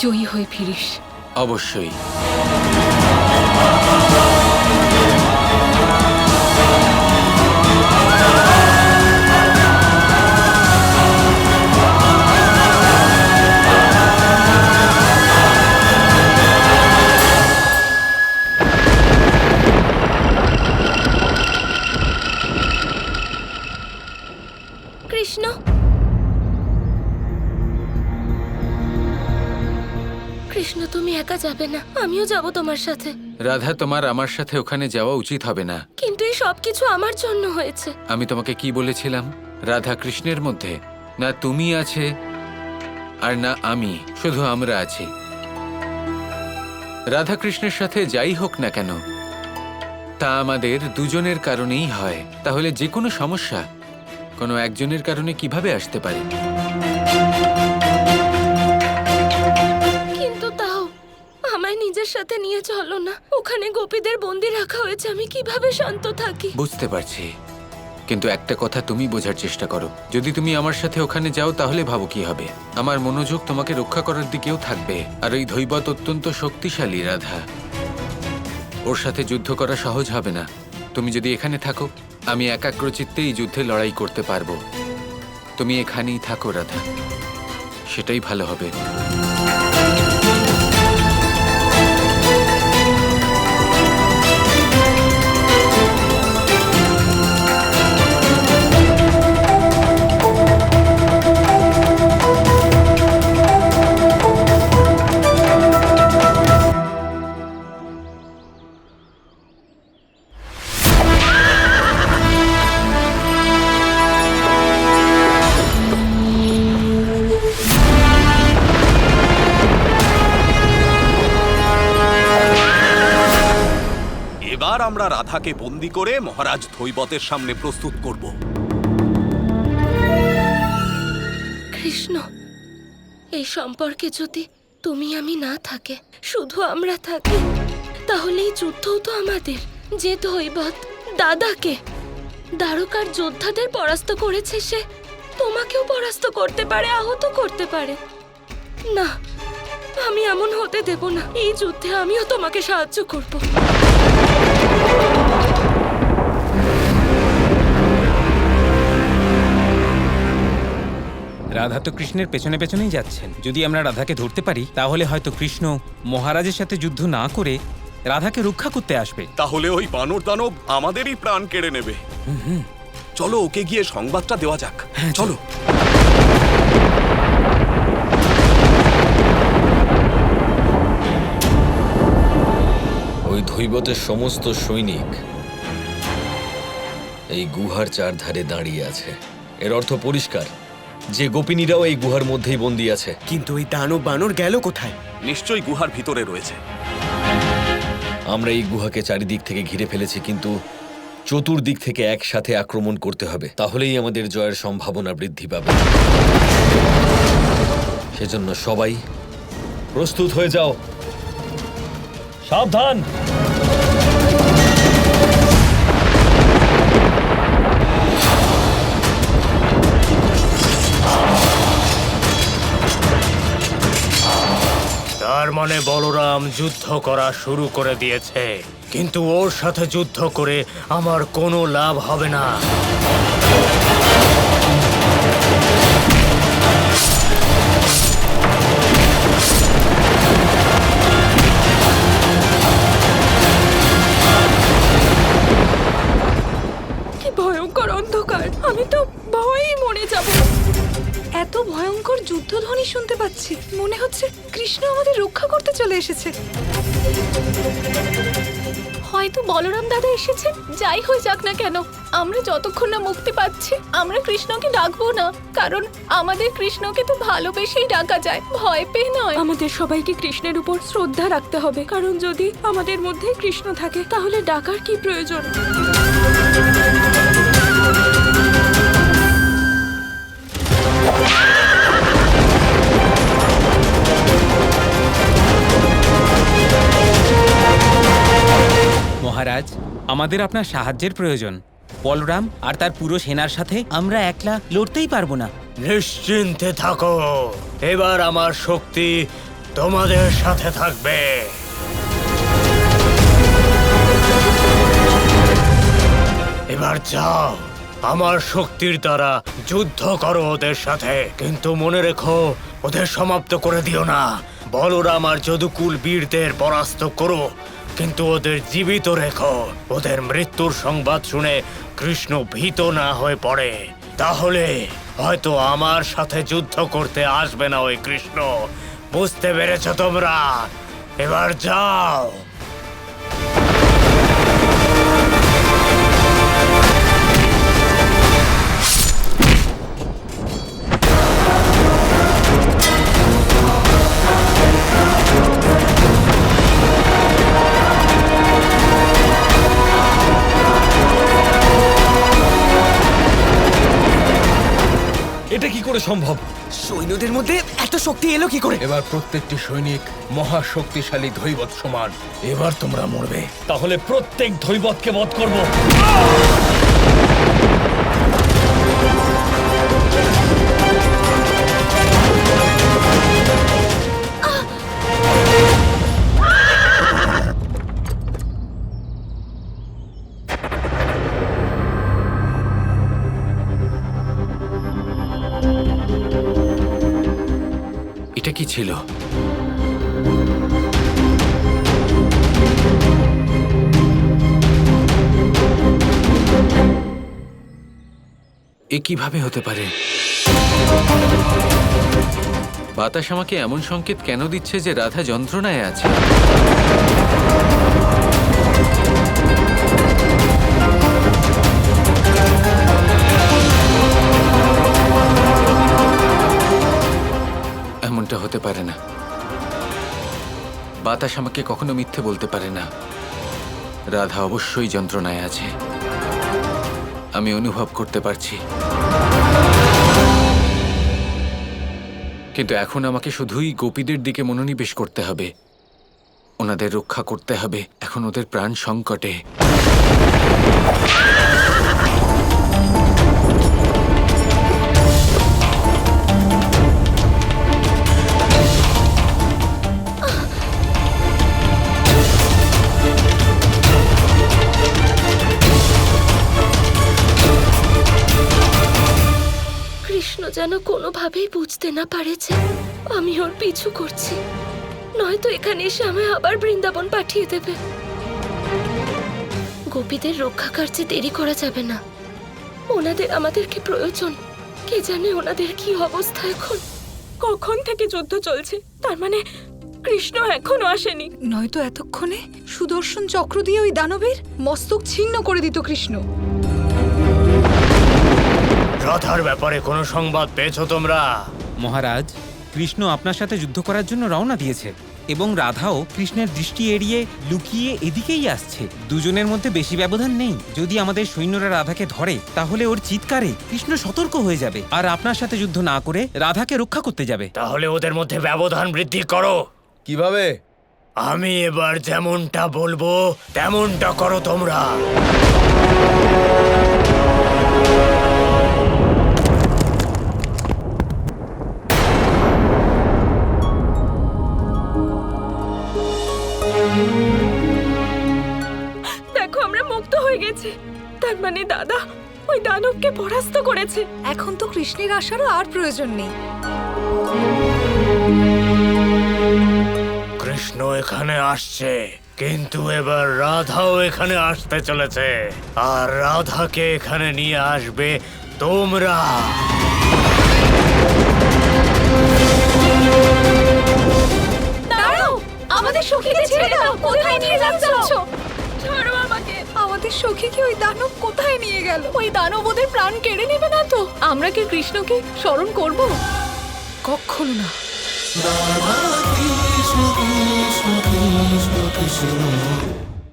জয়ী হয়ে ফিরিস। অবশ্যই। কৃষ্ণ, কৃষ্ণ তুমি একা যাবে না, আমিও যাব তোমার সাথে। রাধা, তোমার আমার সাথে ওখানে যাওয়া উচিত হবে না। কিন্তু এই সবকিছু আমার জন্য হয়েছে। আমি তোমাকে কি বলেছিলাম? রাধা কৃষ্ণের মধ্যে না তুমি আছে আর না আমি, শুধু আমরা আছি। রাধা কৃষ্ণের সাথে যাই হোক না কেন, তা আমাদের দুজনের কারণেই হয়। তাহলে যে কোনো সমস্যা কোনো একজনের কারণে কিভাবে আসতে পারে? কিন্তু তাও আমায় নিজের সাথে নিয়ে চলো না। ওখানে গোপীদের বন্দি রাখা হয়েছে, আমি কিভাবে শান্ত থাকি? বুঝতে পারছি, কিন্তু একটা কথা তুমি বোঝার চেষ্টা করো। যদি তুমি আমার সাথে ওখানে যাও তাহলে ভাবো কি হবে। আমার মনোযোগ তোমাকে রক্ষা করার দিকেও থাকবে। আর ওই ধৈবত অত্যন্ত শক্তিশালী রাধা, ওর সাথে যুদ্ধ করা সহজ হবে না। তুমি যদি এখানে থাকো, আমি একাগ্রচিত্তে এই যুদ্ধে লড়াই করতে পারবো। তুমি এখানেই থাকো রাধা, সেটাই ভালো হবে। এবার আমরা রাধাকে বন্দি করে মহারাজ ধৈবতের সামনে প্রস্তুত করব। কৃষ্ণ, এই সম্পর্কে যদি তুমি আমি না থাকে, শুধু আমরা থাকি, তাহলে এই যুদ্ধও তো আমাদের। যে ধৈবত দাদাকে দ্বারকার যোদ্ধাদের পরাস্ত করেছে, সে তোমাকেও পরাস্ত করতে পারে, আহত করতে পারে। না, আমি এমন হতে দেব না। এই যুদ্ধে আমিও তোমাকে সাহায্য করব। রাধা তো কৃষ্ণের পেছনে পেছনেই যাচ্ছেন। যদি আমরা রাধাকে ধরতে পারি তাহলে হয়তো কৃষ্ণ মহারাজের সাথে যুদ্ধ না করে রাধাকে রক্ষা করতে আসবে। তাহলে ওই বানর দানব আমাদেরই প্রাণ কেড়ে নেবে। চলো ওকে গিয়ে সংবাদটা দেওয়া যাক। চলো। ওই ধৈবতের সমস্ত সৈনিক এই গুহার চারধারে দাঁড়িয়ে আছে। এর অর্থ পরিষ্কার যে গোপিনীরাও এই গুহার মধ্যেই বন্দী আছে। কিন্তু ওই দানব বানর গেল কোথায়? নিশ্চয়ই গুহার ভিতরে রয়েছে। আমরা এই গুহাকে চারিদিক থেকে ঘিরে ফেলেছি, কিন্তু চতুর্দিক থেকে একসাথে আক্রমণ করতে হবে, তাহলেই আমাদের জয়ের সম্ভাবনা বৃদ্ধি পাবে। সেজন্য সবাই প্রস্তুত হয়ে যাও। সাবধান। তার মানে বলরাম যুদ্ধ করা শুরু করে দিয়েছে, কিন্তু ওর সাথে যুদ্ধ করে আমার কোনো লাভ হবে না। কি ভয়ঙ্কর অন্ধকার, আমি তো ভয়েই মরে যাব। এত ভয়ঙ্কর যুদ্ধধ্বনি শুনতে পাচ্ছি, মনে হচ্ছে কৃষ্ণ আমাদের রক্ষা করতে চলে এসেছে। হয়তো বলরাম দাদা এসেছেন। যাই হয়ে যাক না কেন, আমরা যতক্ষণ না মুক্তি পাচ্ছি আমরা কৃষ্ণকে ডাকবো না, কারণ আমাদের কৃষ্ণকে তো ভালোবেসেই ডাকা যায়, ভয় পেয়ে নয়। আমাদের সবাইকে কৃষ্ণের উপর শ্রদ্ধা রাখতে হবে, কারণ যদি আমাদের মধ্যে কৃষ্ণ থাকে তাহলে ডাকার কি প্রয়োজন? মহারাজ, আমাদের আপনার সাহায্যের প্রয়োজন। বলরাম আর তার পুরো সেনার সাথে আমরা একলা লড়তেই পারবো না। নিশ্চিন্তে থাকো, এবার আমার শক্তি তোমাদের সাথে থাকবে। এবার যাও, আমার শক্তির দ্বারা যুদ্ধ করো ওদের সাথে, কিন্তু মনে রেখো ওদের সমাপ্ত করে দিও না। বলরাম আর যদুকুল বীরদের পরাস্ত করো, কিন্তু ওদের জীবিত রেখো। ওদের মৃত্যুর সংবাদ শুনে কৃষ্ণ ভীত না হয়ে পড়ে, তাহলে হয়তো আমার সাথে যুদ্ধ করতে আসবে না ওই কৃষ্ণ। বুঝতে পেরেছো তোমরা? এবার যাও। এটা কি করে সম্ভব? সৈন্যদের মধ্যে এত শক্তি এলো কি করে? এবার প্রত্যেকটি সৈনিক মহাশক্তিশালী ধৈবত সমান। এবার তোমরা মরবে। তাহলে প্রত্যেক ধৈবতকে বধ করব। এটা কি ছিল? এ কিভাবে হতে পারে? বাতাস আমাকে এমন সংকেত কেন দিচ্ছে যে রাধা যন্ত্রণায় আছে? এমনটা হতে পারে না। বাতাস আমাকে কখনো মিথ্যে বলতে পারে না। রাধা অবশ্যই যন্ত্রণায় আছে, আমি অনুভব করতে পারছি। কিন্তু এখন আমাকে শুধুই গোপীদের দিকে মনোনিবেশ করতে হবে, ওনাদের রক্ষা করতে হবে। এখন ওদের প্রাণ সংকটে। কৃষ্ণ যেন কোনোভাবেই বুঝতে না পারেছে আমি ওর পিছু করছি, নয়তো এখানে এসে আমায় আবার বৃন্দাবন পাঠিয়ে দেবে। গোপীদের রক্ষা কার্যে দেরি করা যাবে না, ওনাদের আমাদেরকে প্রয়োজন। কে জানে ওনাদের কি অবস্থা এখন। কখন থেকে যুদ্ধ চলছে, তার মানে কৃষ্ণ এখনো আসেনি। নয়তো এতক্ষণে সুদর্শন চক্র দিয়ে ওই দানবের মস্তক ছিন্ন করে দিত কৃষ্ণ। রাধার ব্যাপারে কোনো সংবাদ পেয়েছো তোমরা? মহারাজ, কৃষ্ণ আপনার সাথে যুদ্ধ করার জন্য রওনা দিয়েছে এবং রাধাও কৃষ্ণের দৃষ্টি এড়িয়ে লুকিয়ে এদিকেই আসছে। দুজনের মধ্যে বেশি ব্যবধান নেই। যদি আমাদের সৈন্যরা রাধাকে ধরে তাহলে ওর চিৎকারে কৃষ্ণ সতর্ক হয়ে যাবে আর আপনার সাথে যুদ্ধ না করে রাধাকে রক্ষা করতে যাবে। তাহলে ওদের মধ্যে ব্যবধান বৃদ্ধি করো। কিভাবে? আমি এবার যেমনটা বলবো তেমনটা করো তোমরা। দেখো আমরা মুক্ত হয়ে গেছি, তার মানে দাদা ওই দানবকে পরাস্ত করেছে। এখন তো কৃষ্ণের আসারও আর প্রয়োজন নেই। কৃষ্ণ এখানে আসছে, কিন্তু এবার রাধাও এখানে আসতে চলেছে, আর রাধাকে এখানে নিয়ে আসবে তোমরা। দাঁড়াও, আমাদের সখীকে ছেড়ে দাও। কোথায় নিয়ে যাচ্ছ? ছাড়ো আমাকে। আমাদের সখীকে ওই দানব কোথায় নিয়ে গেল? ওই দানব ওদের প্রাণ কেড়ে নেবে না তো? আমরা কি কৃষ্ণকে স্মরণ করব? কখনো না। কৃষ্ণ কৃষ্ণ কৃষ্ণ কৃষ্ণ